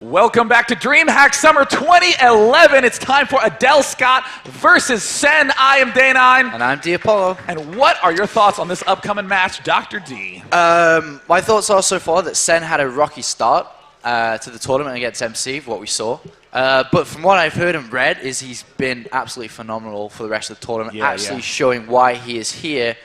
Welcome back to Dreamhack Summer 2011. It's time for Adelscott versus Sen. I am Day9. And I'm D'Apollo. And what are your thoughts on this upcoming match, Dr. D? My thoughts are so far that Sen had a rocky start to the tournament against MC, what we saw. But from what I've heard and read, is he's been absolutely phenomenal for the rest of the tournament, showing why he is here.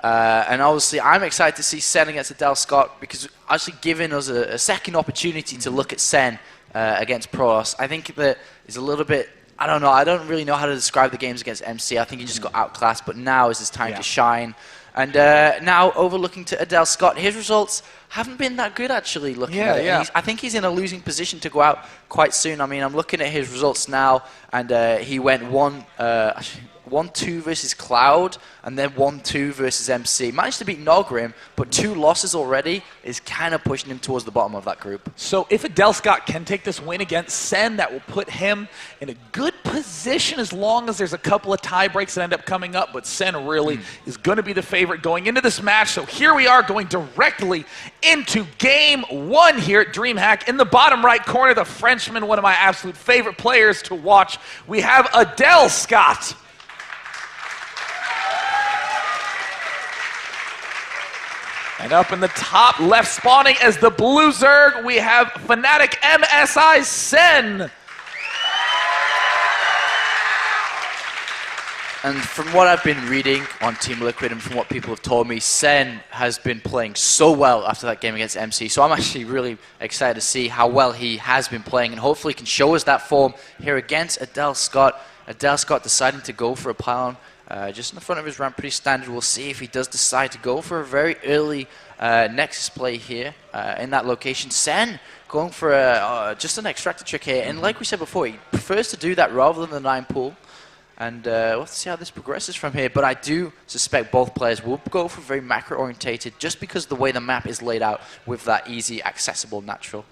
And obviously, I'm excited to see Sen against Adelscott because actually giving us a second opportunity to look at Sen against Protoss. I think that is a little bit, I don't know, I don't really know how to describe the games against MC. I think he just got outclassed, but now is his time to shine. And now overlooking to Adelscott, his results haven't been that good actually. Looking at it. I think he's in a losing position to go out quite soon. I mean, I'm looking at his results now, and he went 1-2 versus Cloud, and then 1-2 versus MC. Managed to beat Nogrim, but 2 losses already is kind of pushing him towards the bottom of that group. So if Adelscott can take this win against Sen, that will put him in a good position as long as there's a couple of tie breaks that end up coming up, but Sen really is going to be the favorite going into this match. So here we are going directly into game 1 here at Dreamhack. In the bottom right corner, the Frenchman, one of my absolute favorite players to watch, we have Adelscott. And up in the top left, spawning as the blue Zerg, we have Fnatic MSI Sen. And from what I've been reading on Team Liquid and from what people have told me, Sen has been playing so well after that game against MC. So I'm actually really excited to see how well he has been playing and hopefully can show us that form here against Adelscott. Adelscott deciding to go for a pylon. Just in the front of his ramp, pretty standard. We'll see if he does decide to go for a very early Nexus play here in that location. Sen going for just an extractor trick here. And like we said before, he prefers to do that rather than the 9 pool. And we'll have to see how this progresses from here. But I do suspect both players will go for very macro-orientated just because of the way the map is laid out with that easy, accessible, natural.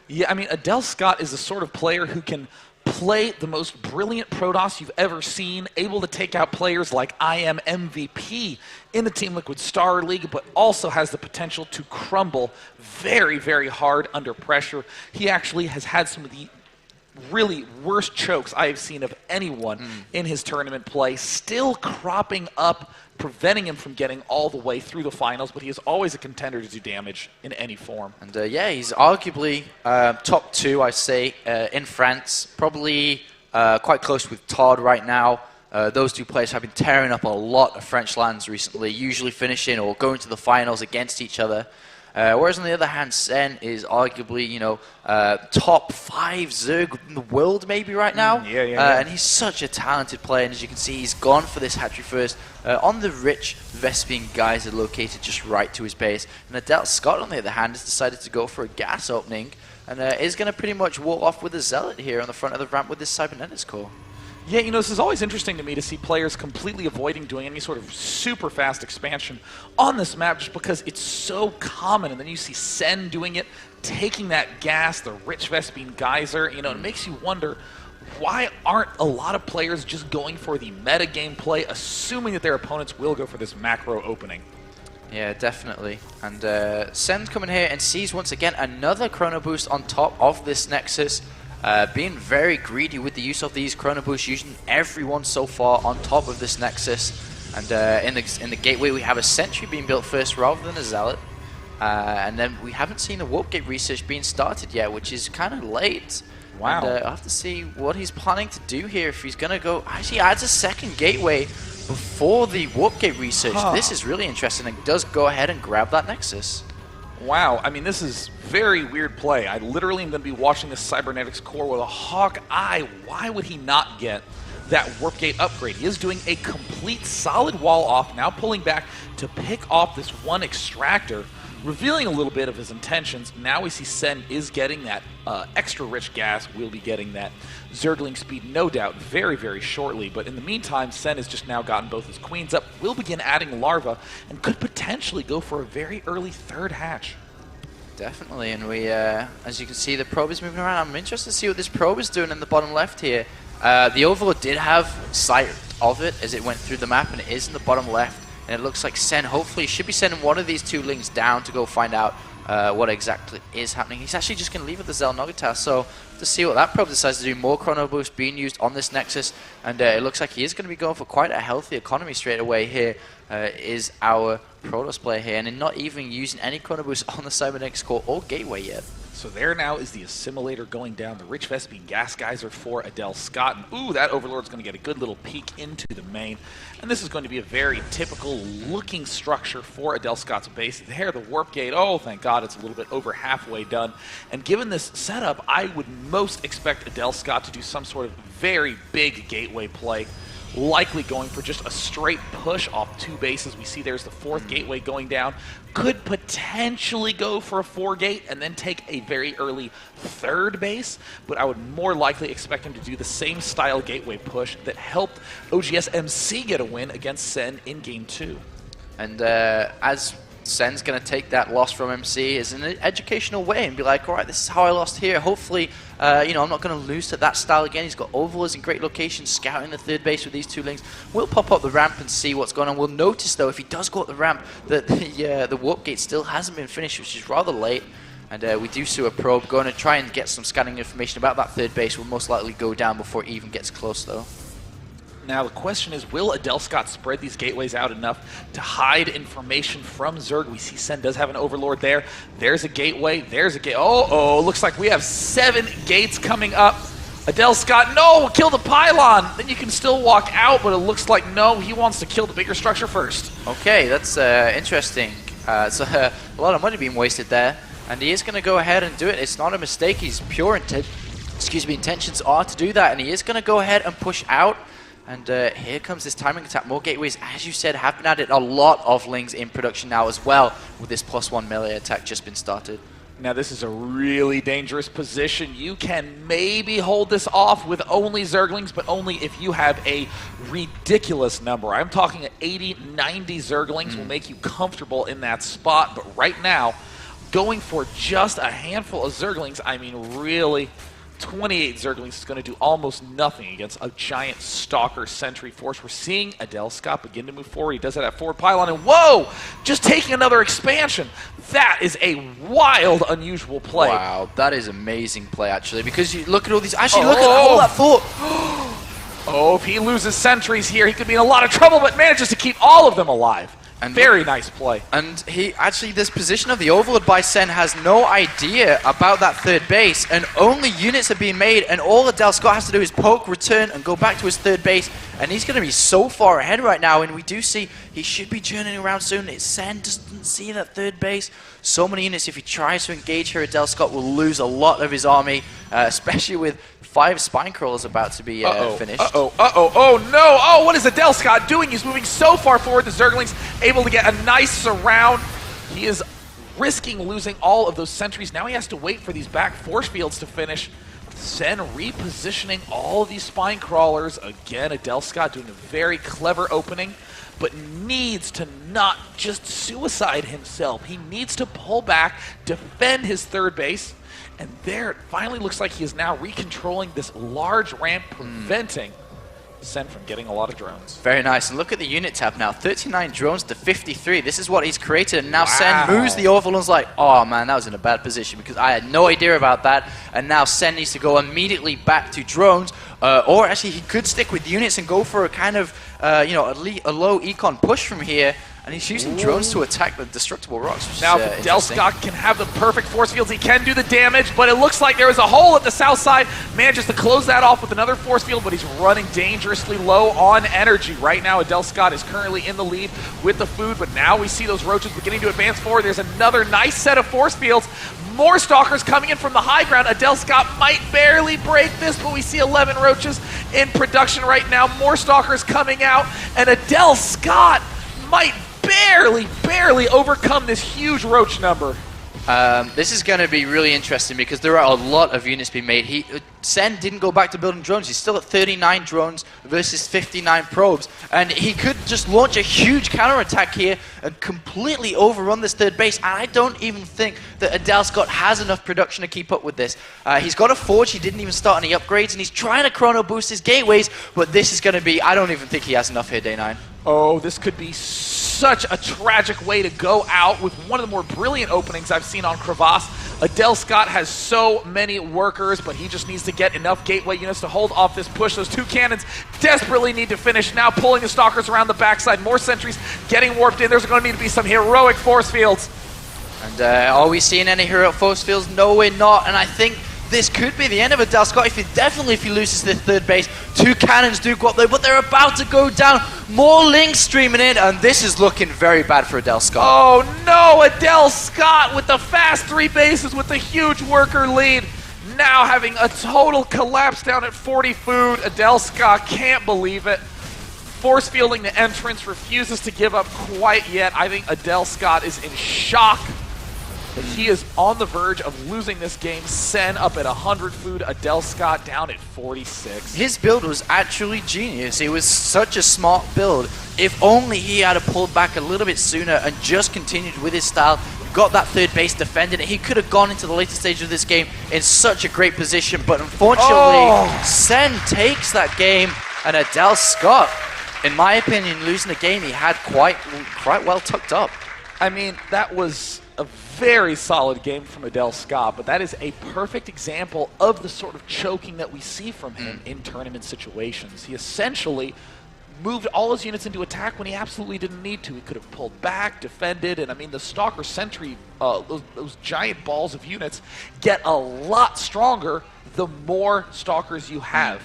Yeah, I mean, Adelscott is the sort of player who can play the most brilliant Protoss you've ever seen, able to take out players like I am MVP in the Team Liquid Star League, but also has the potential to crumble very, very hard under pressure. He actually has had some of the really worst chokes I have seen of anyone in his tournament play, still cropping up, preventing him from getting all the way through the finals, but he is always a contender to do damage in any form. And yeah, he's arguably top 2, I say, in France. Probably quite close with Todd right now. Those 2 players have been tearing up a lot of French lands recently, usually finishing or going to the finals against each other. Whereas on the other hand, Sen is arguably, you know, top 5 Zerg in the world maybe right now. And he's such a talented player, and as you can see, he's gone for this hatchery first on the rich Vespian Geyser located just right to his base. And Adelscott, on the other hand, has decided to go for a gas opening and is going to pretty much wall off with a Zealot here on the front of the ramp with this Cybernetics core. Yeah, you know, this is always interesting to me to see players completely avoiding doing any sort of super fast expansion on this map just because it's so common. And then you see Sen doing it, taking that gas, the rich Vespian Geyser. You know, it makes you wonder, why aren't a lot of players just going for the meta game play, assuming that their opponents will go for this macro opening? Yeah, definitely. And Sen's coming here and sees once again another Chrono Boost on top of this Nexus. Being very greedy with the use of these Chrono Boosts, using everyone so far on top of this Nexus. And in the gateway, we have a Sentry being built first rather than a Zealot. And then we haven't seen the Warp Gate research being started yet, which is kind of late. Wow. And I'll have to see what he's planning to do here. If he's going to go... Actually, adds a second gateway before the Warp Gate research. This is really interesting and does go ahead and grab that Nexus. Wow, I mean, this is very weird play. I literally am going to be watching this Cybernetics core with a hawk eye. Why would he not get that Warp Gate upgrade? He is doing a complete solid wall off, now pulling back to pick off this one extractor, revealing a little bit of his intentions. Now we see Sen is getting that extra rich gas. We'll be getting that Zergling speed, no doubt, very, very shortly. But in the meantime, Sen has just now gotten both his queens up, will begin adding larva, and could potentially go for a very early 3rd hatch. Definitely, and we, as you can see, the probe is moving around. I'm interested to see what this probe is doing in the bottom left here. The Overlord did have sight of it as it went through the map, and it is in the bottom left. And it looks like Sen hopefully should be sending one of these 2 links down to go find out what exactly is happening. He's actually just going to leave with the Xel'Nagitar, so to see what that probe decides to do. More Chrono Boost being used on this Nexus, and it looks like he is going to be going for quite a healthy economy straight away here. Is our Protoss player here, and not even using any Chrono Boost on the Cybernetics core or Gateway yet. So there now is the Assimilator going down, the Rich Vespene Gas Geyser for Adelscott. And ooh, that Overlord's going to get a good little peek into the main. And this is going to be a very typical looking structure for Adelscott's base. There, the Warp Gate, oh, thank God, it's a little bit over halfway done. And given this setup, I would most expect Adelscott to do some sort of very big gateway play. Likely going for just a straight push off 2 bases. We see there's the 4th gateway going down. Could potentially go for a 4-gate and then take a very early 3rd base, but I would more likely expect him to do the same style gateway push that helped OGS MC get a win against Sen in Game 2. And as Sen's going to take that loss from MC as an educational way and be like, all right, this is how I lost here. Hopefully, you know, I'm not going to lose to that style again. He's got Overlords in great locations, scouting the 3rd base with these 2 links. We'll pop up the ramp and see what's going on. We'll notice, though, if he does go up the ramp, that the Warp Gate still hasn't been finished, which is rather late. And we do see a probe going to try and get some scanning information about that 3rd base. Will most likely go down before it even gets close, though. Now the question is, will Adelscott spread these gateways out enough to hide information from Zerg? We see Sen does have an Overlord there. There's a gateway. There's a gate. Oh, looks like we have 7 gates coming up. Adelscott, no, kill the pylon. Then you can still walk out, but it looks like no, he wants to kill the bigger structure first. Okay, that's interesting. So a lot of money being wasted there, and he is going to go ahead and do it. It's not a mistake. His pure intentions are to do that, and he is going to go ahead and push out. And here comes this timing attack. More gateways, as you said, have been added. A lot of lings in production now as well, with this +1 melee attack just been started. Now this is a really dangerous position. You can maybe hold this off with only Zerglings, but only if you have a ridiculous number. I'm talking 80, 90 Zerglings will make you comfortable in that spot. But right now, going for just a handful of Zerglings, I mean really, 28 Zerglings is going to do almost nothing against a giant Stalker Sentry force. We're seeing Adelscott begin to move forward. He does that at forward pylon, and whoa! Just taking another expansion. That is a wild, unusual play. Wow, that is amazing play, actually, because you look at all these... Actually, look at all that thought. Oh, if he loses sentries here, he could be in a lot of trouble, but manages to keep all of them alive. And very nice play. And he actually, this position of the Overlord by Sen has no idea about that 3rd base, and only units are being made, and all Adelscott has to do is poke, return, and go back to his 3rd base, and he's going to be so far ahead right now, and we do see he should be journeying around soon. Sen doesn't see that 3rd base. So many units, if he tries to engage here, Adelscott will lose a lot of his army, especially with 5 spine crawlers about to be finished. Oh no! Oh, what is Adelscott doing? He's moving so far forward. The Zerglings able to get a nice surround. He is risking losing all of those sentries. Now he has to wait for these back force fields to finish. Sen repositioning all of these spine crawlers. Again, Adelscott doing a very clever opening, but needs to not just suicide himself. He needs to pull back, defend his 3rd base. And there, it finally looks like he is now recontrolling this large ramp, preventing Sen from getting a lot of drones. Very nice. And look at the unit tab now. 39 drones to 53. This is what he's created. And now Sen moves the Overlord's like, oh man, that was in a bad position because I had no idea about that. And now Sen needs to go immediately back to drones. Or actually, he could stick with units and go for a kind of, you know, a low econ push from here. And he's using drones to attack the destructible rocks. Now, if Adelscott can have the perfect force fields, he can do the damage, but it looks like there is a hole at the south side. Manages to close that off with another force field, but he's running dangerously low on energy. Right now, Adelscott is currently in the lead with the food, but now we see those roaches beginning to advance forward. There's another nice set of force fields. More Stalkers coming in from the high ground. Adelscott might barely break this, but we see 11 roaches in production right now. More Stalkers coming out, and Adelscott might barely overcome this huge roach number. This is going to be really interesting because there are a lot of units being made. Sen didn't go back to building drones. He's still at 39 drones versus 59 probes. And he could just launch a huge counterattack here and completely overrun this 3rd base. And I don't even think that Adelscott has enough production to keep up with this. He's got a forge. He didn't even start any upgrades. And he's trying to chrono boost his gateways. But this is going to be, I don't even think he has enough here, Day 9. Oh, this could be such a tragic way to go out with one of the more brilliant openings I've seen on Crevasse. Adelscott has so many workers, but he just needs to get enough gateway units to hold off this push. Those two cannons desperately need to finish now, pulling the Stalkers around the backside. More sentries getting warped in. There's going to need to be some heroic force fields. And are we seeing any heroic force fields? No, we're not. And I think this could be the end of Adelscott if he loses this third base. Two cannons do go up there, but they're about to go down. More links streaming in, and this is looking very bad for Adelscott. Oh no, Adelscott with the fast 3 bases with the huge worker lead. Now having a total collapse down at 40 food. Adelscott can't believe it. Force fielding the entrance, refuses to give up quite yet. I think Adelscott is in shock. But he is on the verge of losing this game. Sen up at 100 food, Adelscott down at 46. His build was actually genius. It was such a smart build. If only he had pulled back a little bit sooner and just continued with his style, got that third base, defended it, he could have gone into the later stage of this game in such a great position. But unfortunately, Sen takes that game, and Adelscott, in my opinion, losing the game he had quite well tucked up. I mean, that was a very solid game from Adelscott, but that is a perfect example of the sort of choking that we see from him in tournament situations. He essentially moved all his units into attack when he absolutely didn't need to. He could have pulled back, defended, and I mean the Stalker Sentry, those giant balls of units get a lot stronger the more Stalkers you have.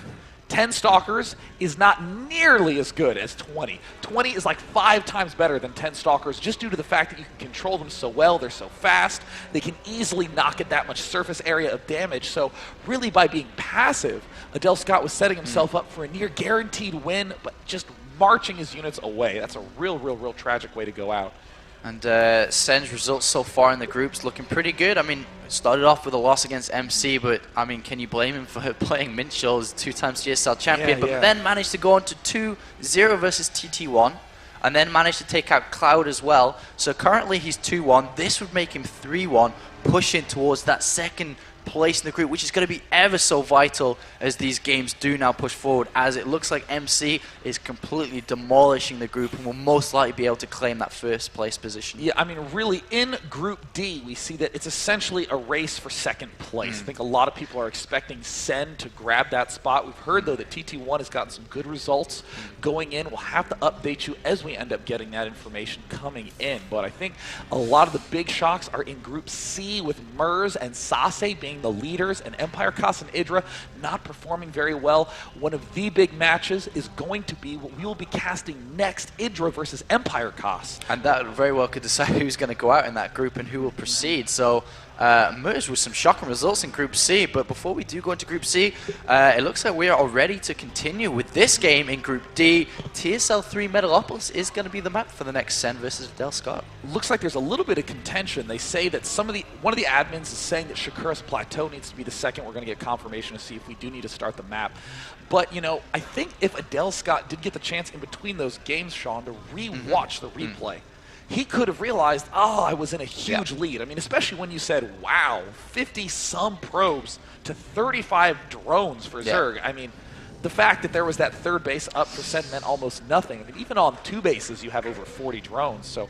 10 Stalkers is not nearly as good as 20. 20 is like 5 times better than 10 Stalkers just due to the fact that you can control them so well, they're so fast, they can easily knock at that much surface area of damage. So really by being passive, Adelscott was setting himself up for a near guaranteed win, but just marching his units away. That's a real tragic way to go out. And Sen's results so far in the groups looking pretty good. I mean, started off with a loss against MC, but I mean, can you blame him for playing Minchel as 2 times GSL champion? But then managed to go on to 2-0 versus TT1, and then managed to take out Cloud as well. So currently he's 2-1. This would make him 3-1, pushing towards that second place in the group, which is going to be ever so vital as these games do now push forward, as it looks like MC is completely demolishing the group and will most likely be able to claim that first place position. Yeah, I mean, really, in Group D, we see that it's essentially a race for second place. I think a lot of people are expecting Sen to grab that spot. We've heard, though, that TT1 has gotten some good results going in. We'll have to update you as we end up getting that information coming in. But I think a lot of the big shocks are in Group C, with Mers and Sase being the leaders, and Empire Cos and Idra not performing very well. One of the big matches is going to be what we will be casting next, Idra versus Empire Cos. And that very well could decide who's going to go out in that group and who will proceed. So Mers with some shocking results in Group C, but before we do go into Group C, it looks like we are all ready to continue with this game in Group D. TSL 3 Metalopolis is going to be the map for the next Sen versus Adelscott. Looks like there's a little bit of contention. They say that one of the admins is saying that Shakuras Plateau needs to be the second. We're going to get confirmation to see if we do need to start the map. But, you know, I think if Adelscott did get the chance in between those games, Sean, to re-watch the replay, he could have realized, oh, I was in a huge lead. I mean, especially when you said, wow, 50-some probes to 35 drones for Zerg. I mean, the fact that there was that third base up for Sen meant almost nothing. I mean, even on 2 bases, you have over 40 drones. So